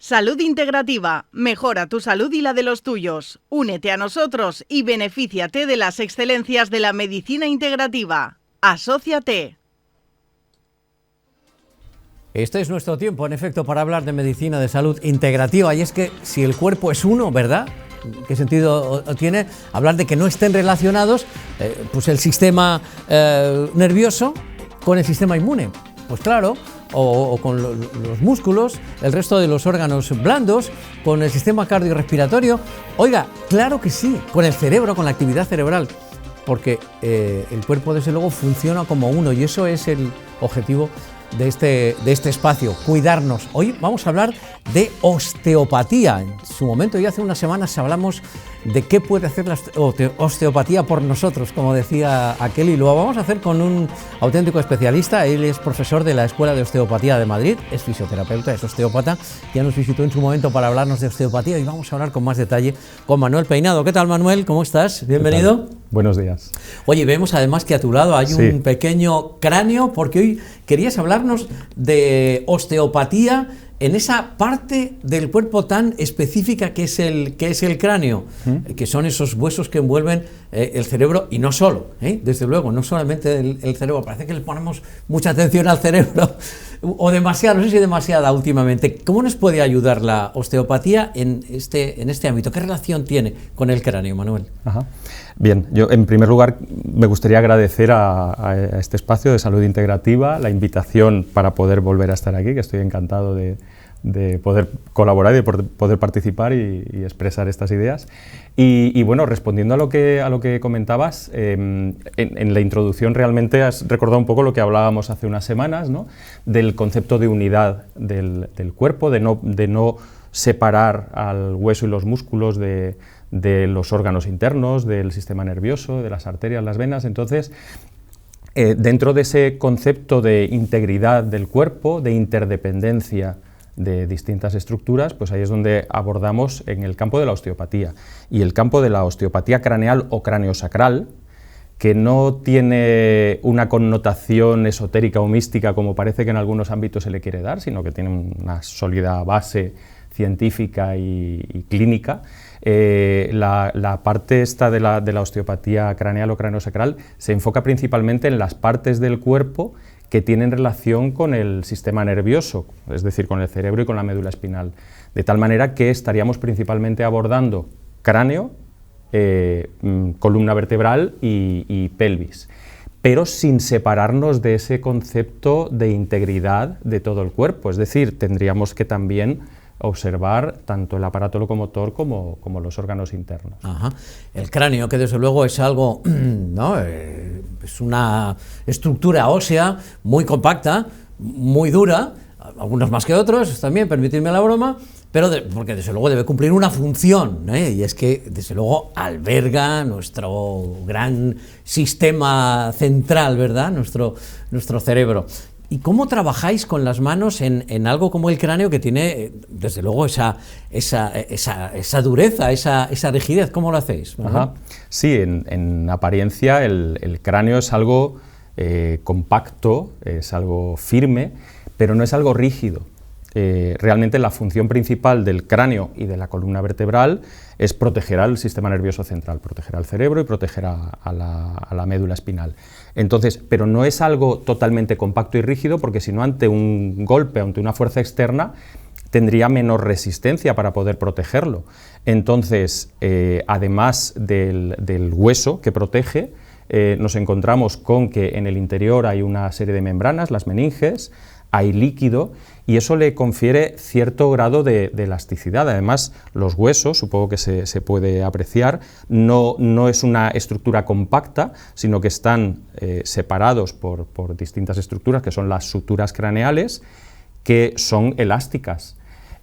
Salud Integrativa. Mejora tu salud y la de los tuyos. Únete a nosotros y benefíciate de las excelencias de la medicina integrativa. Asóciate. Este es nuestro tiempo, en efecto, para hablar de medicina de salud integrativa. Y es que si el cuerpo es uno, ¿verdad? ¿Qué sentido tiene hablar de que no estén relacionados pues el sistema nervioso con el sistema inmune? Pues claro, o con los músculos, el resto de los órganos blandos, con el sistema cardiorrespiratorio. Oiga, claro que sí, con el cerebro, con la actividad cerebral, porque el cuerpo desde luego funciona como uno y eso es el objetivo de este espacio, cuidarnos. Hoy vamos a hablar de osteopatía. En su momento, ya hace unas semanas, hablamos de qué puede hacer la osteopatía por nosotros, como decía aquel, y lo vamos a hacer con un auténtico especialista. Él es profesor de la Escuela de Osteopatía de Madrid, es fisioterapeuta, es osteópata, ya nos visitó en su momento para hablarnos de osteopatía y vamos a hablar con más detalle con Manuel Peinado. ¿Qué tal, Manuel? ¿Cómo estás? Bienvenido. Buenos días. Oye, vemos además que a tu lado hay un pequeño cráneo, porque hoy querías hablarnos de osteopatía en esa parte del cuerpo tan específica que es el cráneo, que son esos huesos que envuelven el cerebro, y no solo, desde luego, no solamente el cerebro. Parece que le ponemos mucha atención al cerebro, o demasiado, no sé si demasiada últimamente. ¿Cómo nos puede ayudar la osteopatía en este ámbito? ¿Qué relación tiene con el cráneo, Manuel? Ajá. Bien, yo en primer lugar me gustaría agradecer a este espacio de salud integrativa la invitación para poder volver a estar aquí, que estoy encantado de poder colaborar y de poder participar y expresar estas ideas. Y bueno, respondiendo a lo que comentabas, en la introducción realmente has recordado un poco lo que hablábamos hace unas semanas, ¿no? Del concepto de unidad del cuerpo, de no separar al hueso y los músculos de los órganos internos, del sistema nervioso, de las arterias, las venas. Entonces, dentro de ese concepto de integridad del cuerpo, de interdependencia de distintas estructuras, pues ahí es donde abordamos en el campo de la osteopatía. Y el campo de la osteopatía craneal o craneosacral, que no tiene una connotación esotérica o mística como parece que en algunos ámbitos se le quiere dar, sino que tiene una sólida base científica y clínica. La parte esta de la osteopatía craneal o craneosacral se enfoca principalmente en las partes del cuerpo que tienen relación con el sistema nervioso, es decir, con el cerebro y con la médula espinal, de tal manera que estaríamos principalmente abordando cráneo, columna vertebral y pelvis, pero sin separarnos de ese concepto de integridad de todo el cuerpo, es decir, tendríamos que también observar tanto el aparato locomotor como los órganos internos. Ajá. El cráneo, que desde luego es algo, ¿no? Es una estructura ósea muy compacta, muy dura, algunos más que otros también, permitidme la broma, pero porque desde luego debe cumplir una función, y es que desde luego alberga nuestro gran sistema central, ¿verdad? Nuestro cerebro. ¿Y cómo trabajáis con las manos en algo como el cráneo, que tiene, desde luego, esa dureza, esa rigidez? ¿Cómo lo hacéis? Ajá. Sí, en apariencia el cráneo es algo compacto, es algo firme, pero no es algo rígido. Realmente la función principal del cráneo y de la columna vertebral es proteger al sistema nervioso central, proteger al cerebro y proteger a la médula espinal. Entonces, pero no es algo totalmente compacto y rígido, porque si no, ante un golpe, ante una fuerza externa, tendría menor resistencia para poder protegerlo. Entonces, además del hueso que protege, nos encontramos con que en el interior hay una serie de membranas, las meninges, hay líquido, y eso le confiere cierto grado de elasticidad. Además, los huesos, supongo que se puede apreciar, no es una estructura compacta, sino que están separados por distintas estructuras, que son las suturas craneales, que son elásticas.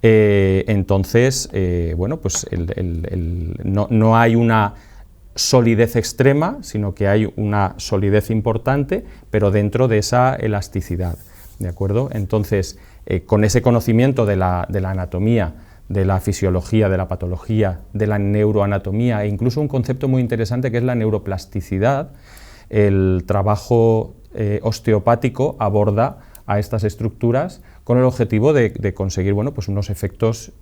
Entonces, bueno, pues no hay una solidez extrema, sino que hay una solidez importante, pero dentro de esa elasticidad. ¿De acuerdo? Entonces, con ese conocimiento de la anatomía, de la fisiología, de la patología, de la neuroanatomía e incluso un concepto muy interesante que es la neuroplasticidad, el trabajo osteopático aborda a estas estructuras con el objetivo de conseguir, bueno, pues unos efectos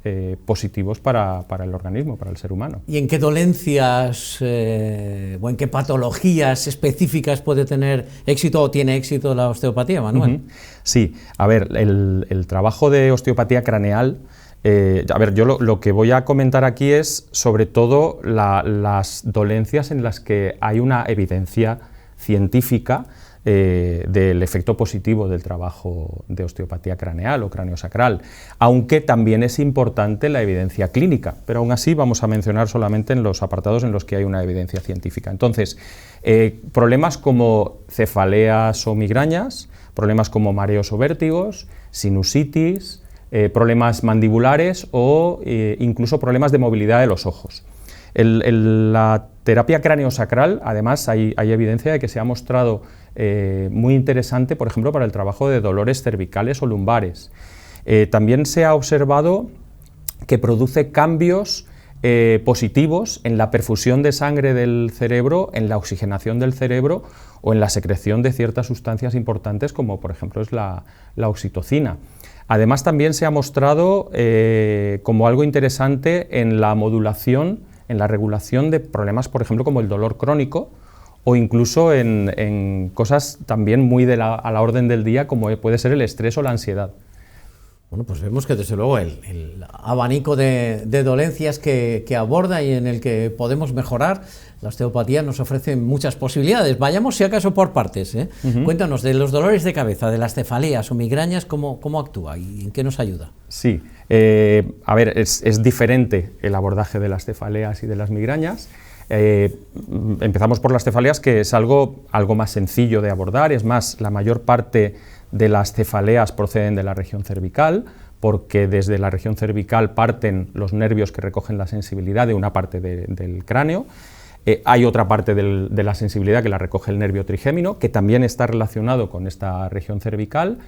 positivos para el organismo, para el ser humano. ¿Y en qué dolencias o en qué patologías específicas puede tener éxito o tiene éxito la osteopatía, Manuel? Sí, a ver, el trabajo de osteopatía craneal, a ver, yo lo que voy a comentar aquí es sobre todo las dolencias en las que hay una evidencia científica del efecto positivo del trabajo de osteopatía craneal o craneosacral, aunque también es importante la evidencia clínica, pero aún así vamos a mencionar solamente en los apartados en los que hay una evidencia científica. Entonces, problemas como cefaleas o migrañas, problemas como mareos o vértigos, sinusitis, problemas mandibulares o incluso problemas de movilidad de los ojos. La terapia craneosacral, además, hay evidencia de que se ha mostrado muy interesante, por ejemplo, para el trabajo de dolores cervicales o lumbares. También se ha observado que produce cambios positivos en la perfusión de sangre del cerebro, en la oxigenación del cerebro o en la secreción de ciertas sustancias importantes, como por ejemplo es la oxitocina. Además, también se ha mostrado como algo interesante en la modulación, en la regulación de problemas, por ejemplo, como el dolor crónico, o incluso en cosas también muy a la orden del día, como puede ser el estrés o la ansiedad. Bueno, pues vemos que desde luego el abanico de dolencias que aborda y en el que podemos mejorar, la osteopatía nos ofrece muchas posibilidades. Vayamos si acaso por partes, ¿eh? Cuéntanos de los dolores de cabeza, de las cefaleas o migrañas, ¿cómo actúa y en qué nos ayuda? Sí, a ver, es diferente el abordaje de las cefaleas y de las migrañas. Empezamos por las cefaleas, que es algo más sencillo de abordar. Es más, la mayor parte de las cefaleas proceden de la región cervical, porque desde la región cervical parten los nervios que recogen la sensibilidad de una parte del cráneo. Hay otra parte de la sensibilidad que la recoge el nervio trigémino, que también está relacionado con esta región cervical.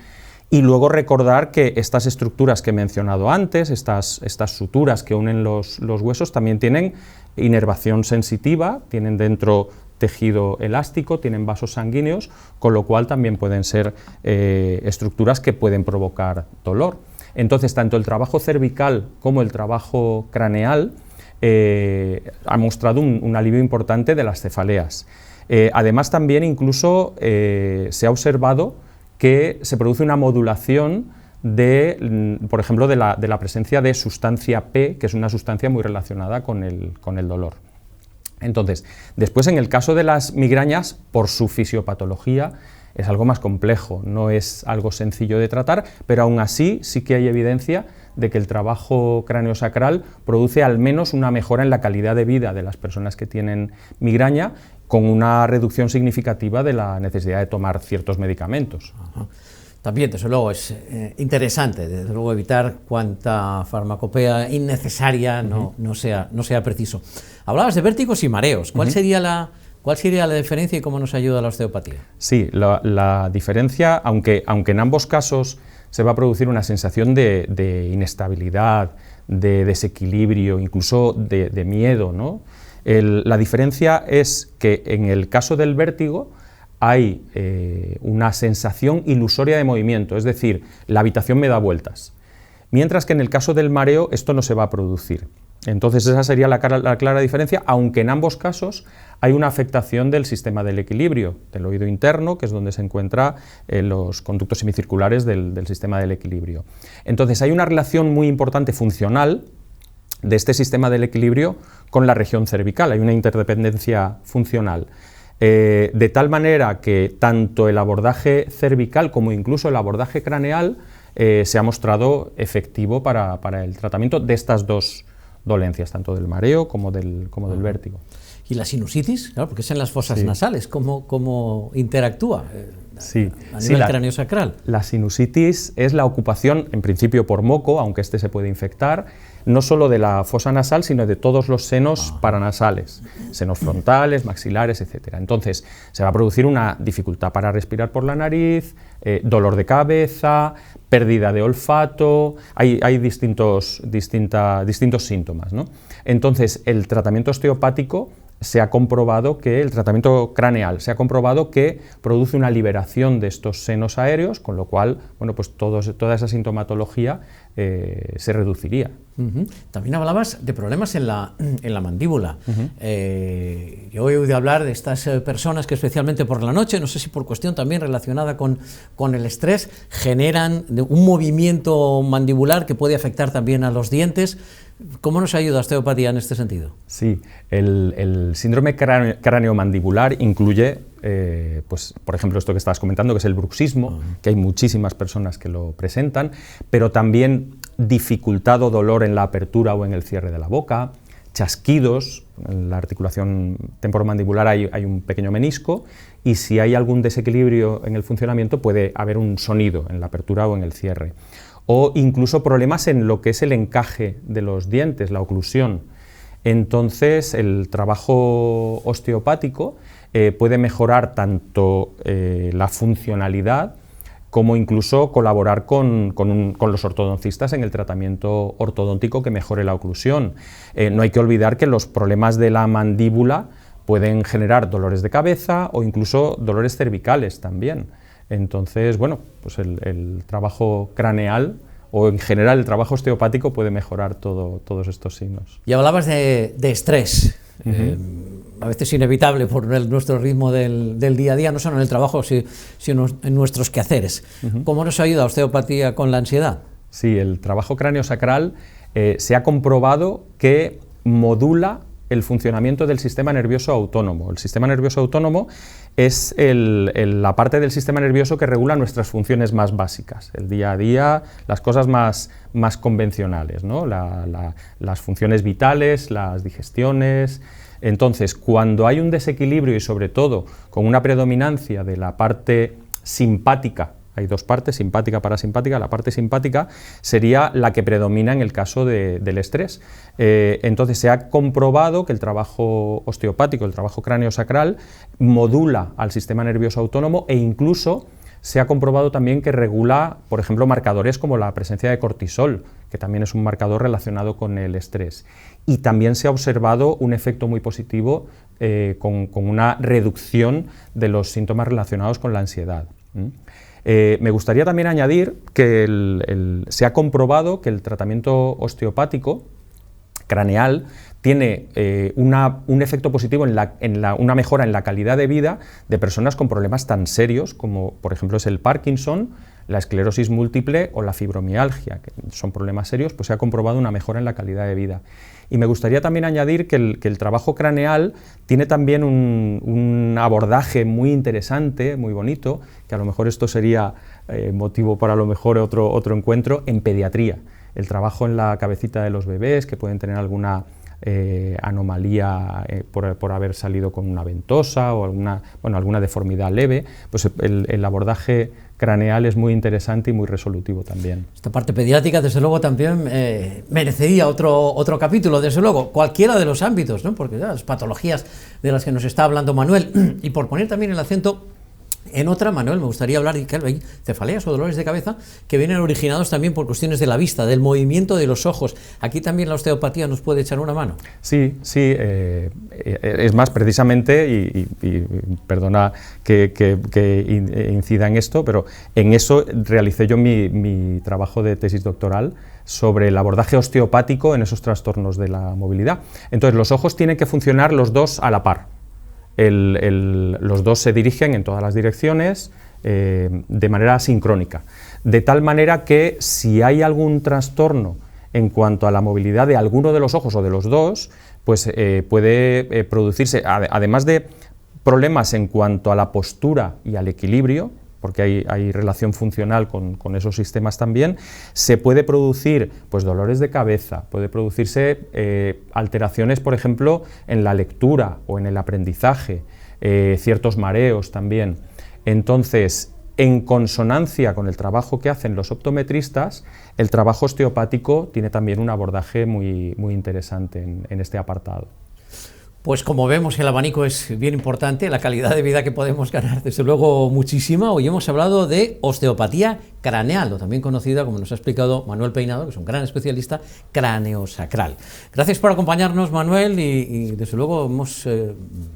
Y luego recordar que estas estructuras que he mencionado antes, estas suturas que unen los huesos, también tienen inervación sensitiva, tienen dentro tejido elástico, tienen vasos sanguíneos, con lo cual también pueden ser estructuras que pueden provocar dolor. Entonces, tanto el trabajo cervical como el trabajo craneal ha mostrado un alivio importante de las cefaleas. Además, también incluso se ha observado que se produce una modulación por ejemplo, de la presencia de sustancia P, que es una sustancia muy relacionada con el dolor. Entonces, después en el caso de las migrañas, por su fisiopatología, es algo más complejo, no es algo sencillo de tratar, pero aún así sí que hay evidencia de que el trabajo craneosacral produce al menos una mejora en la calidad de vida de las personas que tienen migraña, con una reducción significativa de la necesidad de tomar ciertos medicamentos. Ajá. También, desde luego, es interesante, desde luego, evitar cuanta farmacopea innecesaria no sea preciso. Hablabas de vértigos y mareos. ¿Cuál sería la diferencia y cómo nos ayuda la osteopatía? Sí, la diferencia, aunque en ambos casos se va a producir una sensación de inestabilidad, de desequilibrio, incluso de miedo, ¿no? La diferencia es que en el caso del vértigo hay una sensación ilusoria de movimiento, es decir, la habitación me da vueltas, mientras que en el caso del mareo esto no se va a producir. Entonces esa sería la clara diferencia, aunque en ambos casos hay una afectación del sistema del equilibrio, del oído interno, que es donde se encuentran los conductos semicirculares del sistema del equilibrio. Entonces hay una relación muy importante funcional de este sistema del equilibrio con la región cervical, hay una interdependencia funcional. De tal manera que tanto el abordaje cervical como incluso el abordaje craneal se ha mostrado efectivo para el tratamiento de estas dos dolencias, tanto del mareo como del vértigo. ¿Y la sinusitis? Claro, porque es en las fosas nasales. ¿Cómo interactúa a nivel craneosacral? La sinusitis es la ocupación, en principio por moco, aunque este se puede infectar, no solo de la fosa nasal, sino de todos los senos paranasales, senos frontales, maxilares, etc. Entonces, se va a producir una dificultad para respirar por la nariz, dolor de cabeza, pérdida de olfato, hay distintos síntomas, ¿no? Entonces, el tratamiento osteopático se ha comprobado que el tratamiento craneal se ha comprobado que produce una liberación de estos senos aéreos, con lo cual, bueno, pues toda esa sintomatología se reduciría. También hablabas de problemas en la mandíbula. Yo he oído hablar de estas personas que especialmente por la noche, no sé si por cuestión también relacionada con el estrés, generan un movimiento mandibular que puede afectar también a los dientes. ¿Cómo nos ayuda osteopatía en este sentido? Sí, el síndrome craneomandibular incluye, pues, por ejemplo, esto que estabas comentando, que es el bruxismo, que hay muchísimas personas que lo presentan, pero también dificultad o dolor en la apertura o en el cierre de la boca, chasquidos, en la articulación temporomandibular hay un pequeño menisco, y si hay algún desequilibrio en el funcionamiento puede haber un sonido en la apertura o en el cierre. O incluso problemas en lo que es el encaje de los dientes, la oclusión. Entonces, el trabajo osteopático puede mejorar tanto la funcionalidad como incluso colaborar con los ortodoncistas en el tratamiento ortodóntico que mejore la oclusión. No hay que olvidar que los problemas de la mandíbula pueden generar dolores de cabeza o incluso dolores cervicales también. Entonces, bueno, pues el trabajo craneal o en general el trabajo osteopático puede mejorar todos estos signos. Y hablabas de estrés, a veces inevitable por nuestro ritmo del día a día, no solo en el trabajo, sino en nuestros quehaceres. ¿Cómo nos ayuda osteopatía con la ansiedad? Sí, el trabajo craneosacral se ha comprobado que modula el funcionamiento del sistema nervioso autónomo. El sistema nervioso autónomo es la parte del sistema nervioso que regula nuestras funciones más básicas, el día a día, las cosas más convencionales, ¿no? Las funciones vitales, las digestiones. Entonces, cuando hay un desequilibrio y sobre todo con una predominancia de la parte simpática, hay dos partes, simpática, parasimpática. La parte simpática sería la que predomina en el caso del estrés. Entonces se ha comprobado que el trabajo osteopático, el trabajo craneosacral, modula al sistema nervioso autónomo e incluso se ha comprobado también que regula, por ejemplo, marcadores como la presencia de cortisol, que también es un marcador relacionado con el estrés. Y también se ha observado un efecto muy positivo con una reducción de los síntomas relacionados con la ansiedad. Me gustaría también añadir que se ha comprobado que el tratamiento osteopático craneal tiene un efecto positivo una mejora en la calidad de vida de personas con problemas tan serios como, por ejemplo, es el Parkinson, la esclerosis múltiple o la fibromialgia, que son problemas serios, pues se ha comprobado una mejora en la calidad de vida. Y me gustaría también añadir que el trabajo craneal tiene también un abordaje muy interesante, muy bonito, que a lo mejor esto sería motivo para a lo mejor otro encuentro, en pediatría. El trabajo en la cabecita de los bebés, que pueden tener alguna anomalía por haber salido con una ventosa o alguna deformidad leve, pues el abordaje craneal es muy interesante y muy resolutivo también. Esta parte pediátrica, desde luego, también merecería otro capítulo, desde luego, cualquiera de los ámbitos, ¿no? Porque las patologías de las que nos está hablando Manuel, y por poner también el acento en otra, Manuel, me gustaría hablar de que hay cefaleas o dolores de cabeza que vienen originados también por cuestiones de la vista, del movimiento de los ojos. Aquí también la osteopatía nos puede echar una mano. Sí, es más, precisamente, y perdona que incida en esto, pero en eso realicé yo mi trabajo de tesis doctoral sobre el abordaje osteopático en esos trastornos de la movilidad. Entonces, los ojos tienen que funcionar los dos a la par. Los dos se dirigen en todas las direcciones de manera sincrónica, de tal manera que si hay algún trastorno en cuanto a la movilidad de alguno de los ojos o de los dos, pues puede producirse, además de problemas en cuanto a la postura y al equilibrio, porque hay relación funcional con esos sistemas también, se puede producir pues, dolores de cabeza, puede producirse alteraciones, por ejemplo, en la lectura o en el aprendizaje, ciertos mareos también. Entonces, en consonancia con el trabajo que hacen los optometristas, el trabajo osteopático tiene también un abordaje muy interesante en este apartado. Pues como vemos, el abanico es bien importante, la calidad de vida que podemos ganar, desde luego, muchísima. Hoy hemos hablado de osteopatía craneal, o también conocida, como nos ha explicado Manuel Peinado, que es un gran especialista, craneosacral. Gracias por acompañarnos, Manuel, y desde luego hemos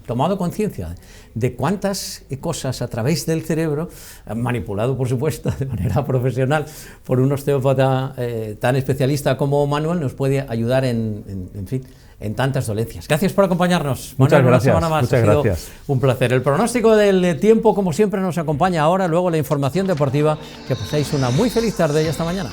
tomado conciencia de cuántas cosas a través del cerebro, manipulado, por supuesto, de manera profesional por un osteópata tan especialista como Manuel, nos puede ayudar en fin, en tantas dolencias. Gracias por acompañarnos. Muchas Manuel, gracias. Una semana más. Muchas gracias. Un placer. El pronóstico del tiempo, como siempre, nos acompaña ahora, luego la información deportiva. Que paséis una muy feliz tarde y hasta mañana.